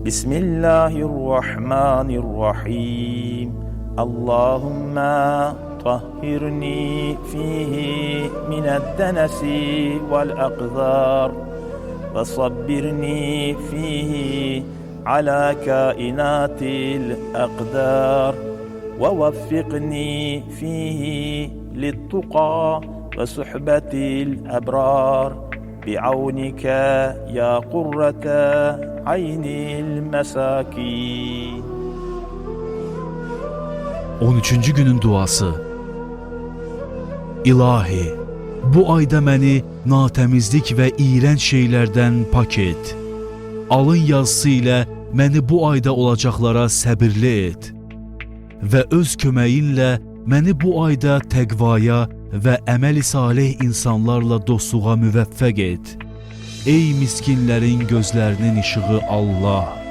Bismillahirrahmanirrahim. Allahümme tahhirni fihi mined-denesi vel-akdar ve sabbirni fihi ala kainatil akdar ve veffikni fihi littuqa ve suhbetil ebrar bi'avnika ya kurrete aynil mesakin. 13-cü günün duası. İlahi, bu ayda məni natəmizlik və iyrənc şeylərdən pak et. Alın yazısı ilə məni bu ayda olacaqlara səbirli et və öz köməyinlə məni bu ayda təqvaya və əməl-i salih insanlarla dostluğa müvəffəq et. Ey miskinlərin gözlərinin işığı Allah!